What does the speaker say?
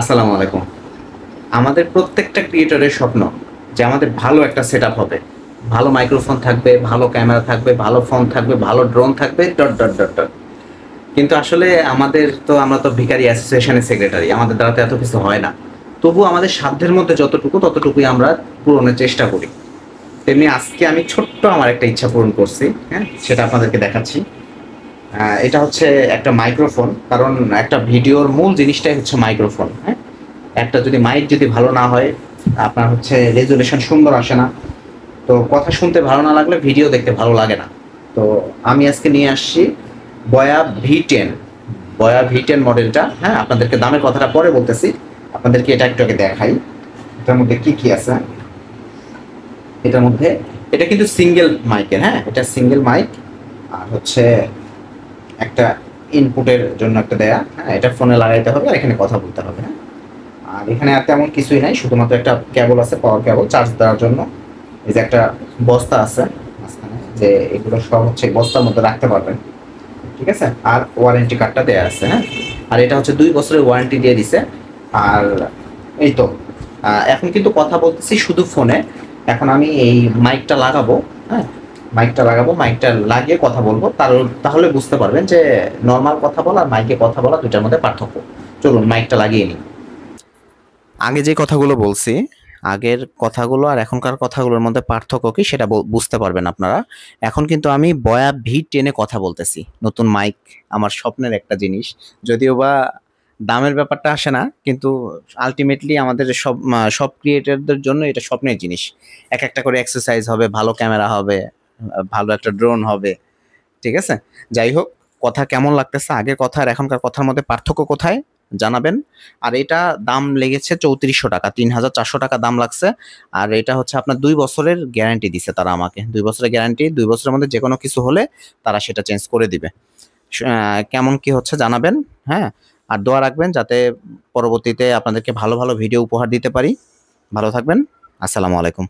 আসসালামু আলাইকুম। আমাদের প্রত্যেকটা ক্রিয়েটরের স্বপ্ন যে আমাদের ভালো একটা সেটআপ হবে। ভালো মাইক্রোফোন থাকবে, ভালো ক্যামেরা থাকবে, ভালো ফোন থাকবে, ভালো ড্রোন থাকবে, ডট, ডট, ডট, ডট। কিন্তু আসলে আমরা তো ভিখারি অ্যাসোসিয়েশনের সেক্রেটারি। আমাদের দ্বারা তো এত কিছু হয় না। তবুও আমাদের সাধ্যের মধ্যে যতটুকু, ততটুকুই আমরা পূরণের চেষ্টা করি। তেমনি আজকে আমি ছোট্ট আমার একটা ইচ্ছা পূরণ করছি, হ্যাঁ? সেটা আপনাদেরকে দেখাচ্ছি। এটা হচ্ছে একটা মাইক্রোফোন। কারণ একটা ভিডিওর মূল জিনিসটাই হচ্ছে মাইক্রোফোন, হ্যাঁ? একটা যদি মাইক যদি ভালো না হয়, আপনার হচ্ছে রেজুলেশন সুন্দর আসে না। তো কথা শুনতে ভালো না লাগলে ভিডিও দেখতে ভালো লাগে না। তো আমি আজকে নিয়ে আসছি বয়া V10। বয়া V10 মডেলটা, হ্যাঁ? আপনাদেরকে দামের কথাটা পরে বলতেছি। আপনাদেরকে এটা একটু আগে দেখাই। এটার মধ্যে কি, কি আছে? এটার মধ্যে এটা কিন্তু সিঙ্গেল মাইকের, হ্যাঁ? এটা সিঙ্গেল মাইক। আর হচ্ছে একটা ইনপুটের জন্য একটা দেয়া, হ্যাঁ? এটা ফোনে লাগাইতে হবে আর এখানে কথা বলতে হবে, হ্যাঁ? আর এখানে আর তেমন কিছুই নাই, শুধুমাত্র একটা কেবল আছে, পাওয়ার কেবল চার্জ দেওয়ার জন্য। এই যে একটা বস্তা আছে মাঝখানে, যে এগুলো সব হচ্ছে বস্তার মধ্যে রাখতে পারবেন, ঠিক আছে? আর ওয়ারেন্টি কার্ডটা দেয়া আছে, হ্যাঁ? আর এটা হচ্ছে 2 বছরের ওয়ারেন্টি দিয়ে দিছে। আর এই তো এখন কিন্তু কথা বলতেছি শুধু ফোনে। এখন আমি এই মাইকটা লাগাবো, হ্যাঁ? মাইকটা লাগিয়ে কথা বলবো, তাহলে বুঝতে পারবেন যে নর্মাল কথা বলা আর মাইকে কথা বলা দুটার মধ্যে পার্থক্য। চলুন মাইকটা লাগিয়ে নিই। আগে যে কথাগুলো বলছি, আগের কথাগুলো আর এখনকার কথাগুলোর মধ্যে পার্থক্য কি সেটা বুঝতে পারবেন আপনারা। এখন কিন্তু আমি বয়া V10 এ কথা বলতেছি। নতুন মাইক আমার স্বপ্নের একটা জিনিস। যদিও বা দামের ব্যাপারটা আসে না, কিন্তু আল্টিমেটলি আমাদের সব ক্রিয়েটরদের জন্য এটা স্বপ্নের জিনিস। একটা করে এক্সারসাইজ হবে, ভালো ক্যামেরা হবে, ভালো একটা ড্রোন হবে। ঠিক আছে? যাই হোক, কথা কেমন লাগতেছে, আগের কথা আর এখনকার কথার মধ্যে পার্থক্য কোথায় জানাবেন। আর এটা দাম লেগেছে ৩৪০০ টাকা, ৩,৪০০ টাকা দাম লাগছে। আর এটা হচ্ছে আপনার 2 বছরের গ্যারান্টি দিছে তারা আমাকে। 2 বছরের গ্যারান্টি, 2 বছরের মধ্যে যে কোনো কিছু হলে তারা সেটা চেঞ্জ করে দিবে। কেমন কি হচ্ছে জানাবেন, হ্যাঁ? আর দোয়া রাখবেন যাতে পরবর্তীতে আপনাদেরকে ভালো ভালো ভিডিও উপহার দিতে পারি। ভালো থাকবেন। আসসালামু আলাইকুম।